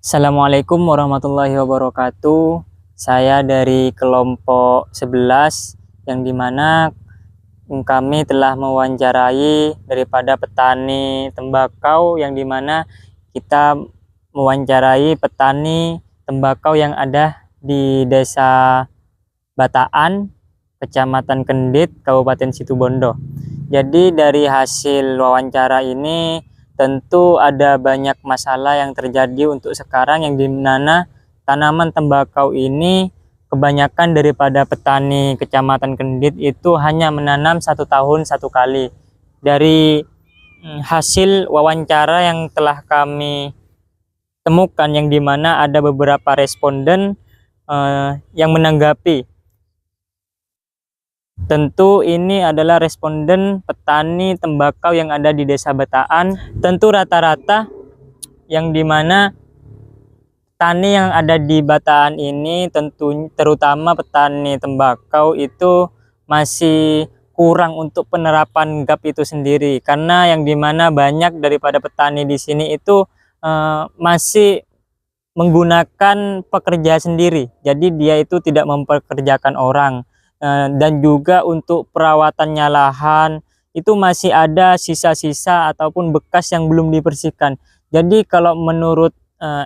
Assalamualaikum warahmatullahi wabarakatuh. Saya dari kelompok 11 yang dimana kami telah mewawancarai daripada petani tembakau, yang dimana kita mewawancarai petani tembakau yang ada di Desa Bataan, Kecamatan Kendit, Kabupaten Situbondo. Jadi dari hasil wawancara ini tentu ada banyak masalah yang terjadi untuk sekarang, yang dimana tanaman tembakau ini kebanyakan daripada petani Kecamatan Kendit itu hanya menanam 1 tahun 1 kali. Dari hasil wawancara yang telah kami temukan, yang dimana ada beberapa responden yang menanggapi. Tentu ini adalah responden petani tembakau yang ada di Desa Bataan. Tentu rata-rata yang dimana petani yang ada di Bataan ini, tentu terutama petani tembakau itu masih kurang untuk penerapan GAP itu sendiri, karena yang dimana banyak daripada petani di sini itu masih menggunakan pekerja sendiri. Jadi dia itu tidak mempekerjakan orang. Dan juga untuk perawatannya lahan itu masih ada sisa-sisa ataupun bekas yang belum dibersihkan. Jadi kalau menurut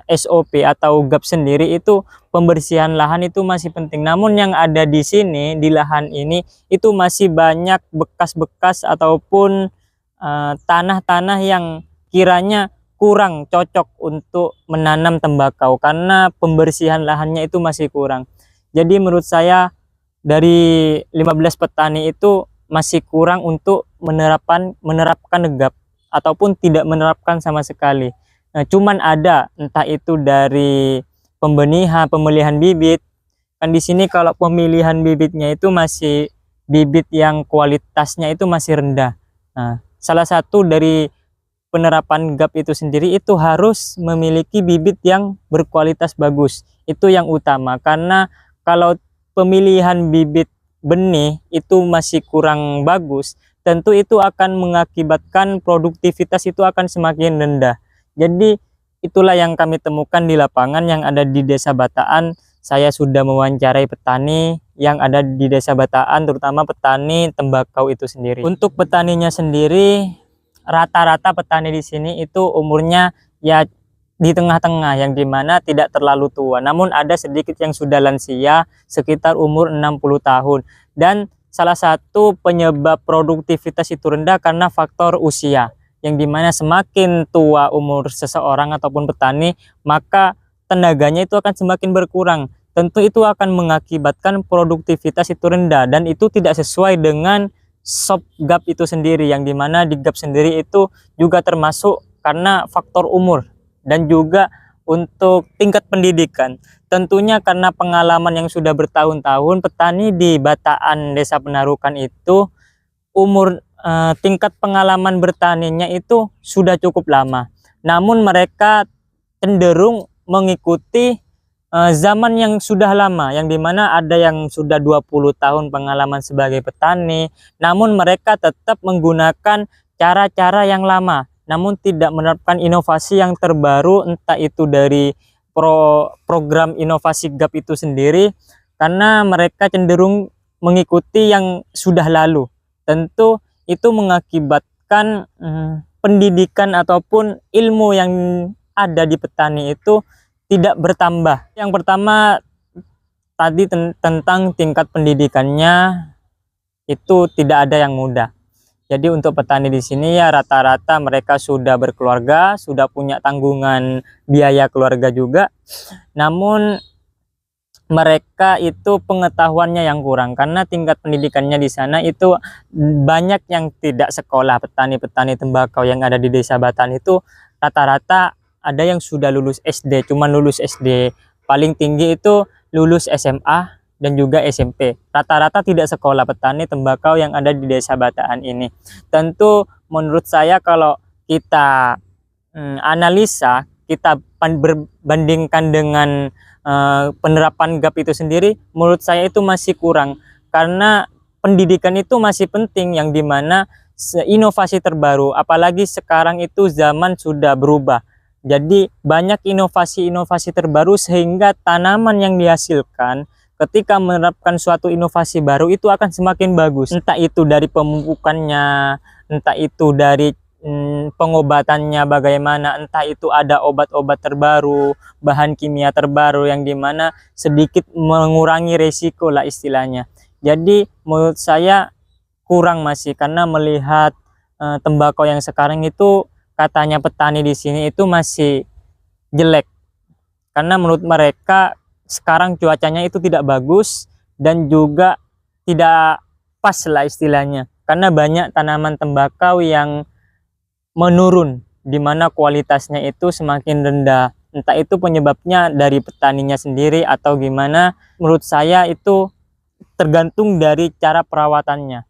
SOP atau GAP sendiri itu pembersihan lahan itu masih penting. Namun yang ada di sini di lahan ini itu masih banyak bekas-bekas ataupun tanah-tanah yang kiranya kurang cocok untuk menanam tembakau, karena pembersihan lahannya itu masih kurang. Jadi menurut saya dari 15 petani itu masih kurang untuk menerapkan GAP ataupun tidak menerapkan sama sekali. Nah, cuman ada entah itu dari pemilihan bibit. Kan di sini kalau pemilihan bibitnya itu masih bibit yang kualitasnya itu masih rendah. Nah, salah satu dari penerapan GAP itu sendiri itu harus memiliki bibit yang berkualitas bagus. Itu yang utama, karena kalau pemilihan bibit benih itu masih kurang bagus, tentu itu akan mengakibatkan produktivitas itu akan semakin rendah. Jadi itulah yang kami temukan di lapangan yang ada di Desa Bataan. Saya sudah mewawancarai petani yang ada di Desa Bataan, terutama petani tembakau itu sendiri. Untuk petaninya sendiri, rata-rata petani di sini itu umurnya ya di tengah-tengah, yang dimana tidak terlalu tua, namun ada sedikit yang sudah lansia sekitar umur 60 tahun. Dan salah satu penyebab produktivitas itu rendah karena faktor usia, yang dimana semakin tua umur seseorang ataupun petani, maka tenaganya itu akan semakin berkurang. Tentu itu akan mengakibatkan produktivitas itu rendah, dan itu tidak sesuai dengan SOP GAP itu sendiri, yang dimana di GAP sendiri itu juga termasuk karena faktor umur dan juga untuk tingkat pendidikan. Tentunya karena pengalaman yang sudah bertahun-tahun, petani di Bataan Desa Penarukan itu umur tingkat pengalaman bertaninya itu sudah cukup lama. Namun mereka cenderung mengikuti zaman yang sudah lama, yang dimana ada yang sudah 20 tahun pengalaman sebagai petani, namun mereka tetap menggunakan cara-cara yang lama, namun tidak menerapkan inovasi yang terbaru, entah itu dari program inovasi GAP itu sendiri, karena mereka cenderung mengikuti yang sudah lalu. Tentu itu mengakibatkan pendidikan ataupun ilmu yang ada di petani itu tidak bertambah. Yang pertama tadi tentang tingkat pendidikannya itu tidak ada yang mudah. Jadi untuk petani di sini ya rata-rata mereka sudah berkeluarga, sudah punya tanggungan biaya keluarga juga. Namun mereka itu pengetahuannya yang kurang, karena tingkat pendidikannya di sana itu banyak yang tidak sekolah. Petani-petani tembakau yang ada di Desa Bataan itu rata-rata ada yang sudah lulus SD, cuman lulus SD. Paling tinggi itu lulus SMA dan juga SMP. Rata-rata tidak sekolah petani tembakau yang ada di Desa Bataan ini. Tentu menurut saya kalau kita analisa, kita berbandingkan dengan penerapan GAP itu sendiri, menurut saya itu masih kurang, karena pendidikan itu masih penting, yang dimana inovasi terbaru, apalagi sekarang itu zaman sudah berubah. Jadi banyak inovasi-inovasi terbaru sehingga tanaman yang dihasilkan ketika menerapkan suatu inovasi baru itu akan semakin bagus. Entah itu dari pemupukannya, entah itu dari pengobatannya bagaimana, entah itu ada obat-obat terbaru, bahan kimia terbaru yang dimana sedikit mengurangi resiko lah istilahnya. Jadi menurut saya kurang masih, karena melihat tembakau yang sekarang itu katanya petani di sini itu masih jelek, karena menurut mereka sekarang cuacanya itu tidak bagus dan juga tidak pas lah istilahnya, karena banyak tanaman tembakau yang menurun di mana kualitasnya itu semakin rendah. Entah itu penyebabnya dari petaninya sendiri atau gimana. Menurut saya itu tergantung dari cara perawatannya,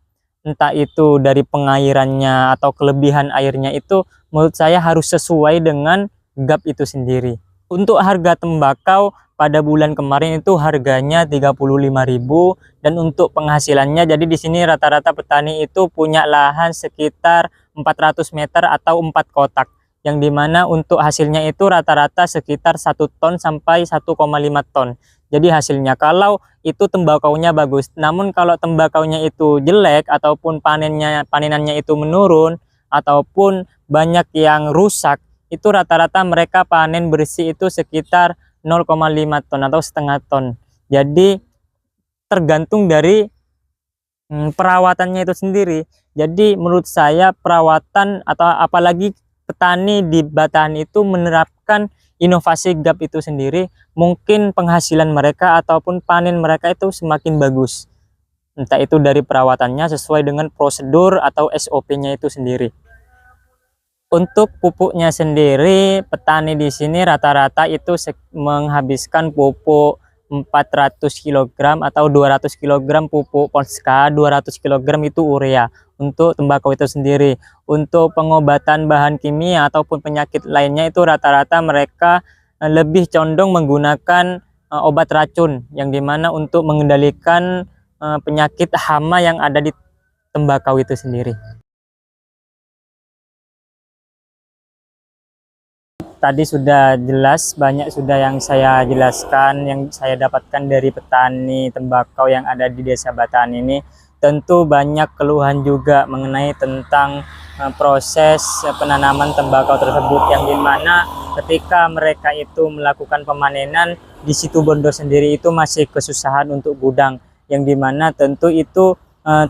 entah itu dari pengairannya atau kelebihan airnya, itu menurut saya harus sesuai dengan GAP itu sendiri. Untuk harga tembakau pada bulan kemarin itu harganya 35.000, dan untuk penghasilannya, jadi di sini rata-rata petani itu punya lahan sekitar 400 meter atau 4 kotak, yang dimana untuk hasilnya itu rata-rata sekitar 1 ton sampai 1,5 ton. Jadi hasilnya kalau itu tembakaunya bagus. Namun kalau tembakaunya itu jelek ataupun panenannya itu menurun ataupun banyak yang rusak, itu rata-rata mereka panen bersih itu sekitar 0,5 ton atau setengah ton. Jadi tergantung dari perawatannya itu sendiri. Jadi menurut saya perawatan atau apalagi petani di Batahan itu menerapkan inovasi GAP itu sendiri, mungkin penghasilan mereka ataupun panen mereka itu semakin bagus. Entah itu dari perawatannya sesuai dengan prosedur atau SOP-nya itu sendiri. Untuk pupuknya sendiri, petani di sini rata-rata itu menghabiskan pupuk 400 kg atau 200 kg pupuk Polska, 200 kg itu urea untuk tembakau itu sendiri. Untuk pengobatan bahan kimia ataupun penyakit lainnya itu rata-rata mereka lebih condong menggunakan obat racun, yang dimana untuk mengendalikan penyakit hama yang ada di tembakau itu sendiri. Tadi sudah jelas, banyak sudah yang saya jelaskan, yang saya dapatkan dari petani tembakau yang ada di Desa Batahan ini. Tentu banyak keluhan juga mengenai tentang proses penanaman tembakau tersebut, yang dimana ketika mereka itu melakukan pemanenan di Situbondo sendiri itu masih kesusahan untuk gudang, yang dimana tentu itu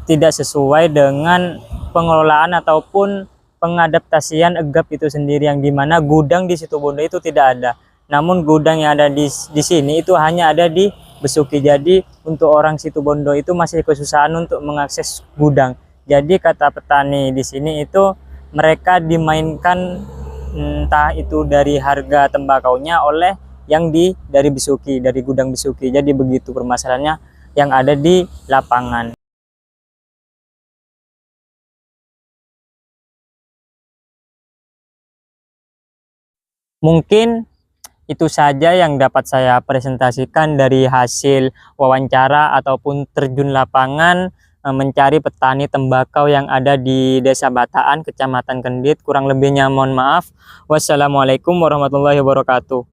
tidak sesuai dengan pengelolaan ataupun pengadaptasian GAP itu sendiri, yang dimana gudang di Situbondo itu tidak ada, namun gudang yang ada di sini itu hanya ada di Besuki. Jadi untuk orang Situbondo itu masih kesusahan untuk mengakses gudang. Jadi kata petani di sini itu mereka dimainkan, entah itu dari harga tembakaunya oleh yang dari Besuki, dari gudang Besuki. Jadi begitu permasalahannya yang ada di lapangan. Mungkin itu saja yang dapat saya presentasikan dari hasil wawancara ataupun terjun lapangan mencari petani tembakau yang ada di Desa Batahan, Kecamatan Kendit. Kurang lebihnya mohon maaf. Wassalamualaikum warahmatullahi wabarakatuh.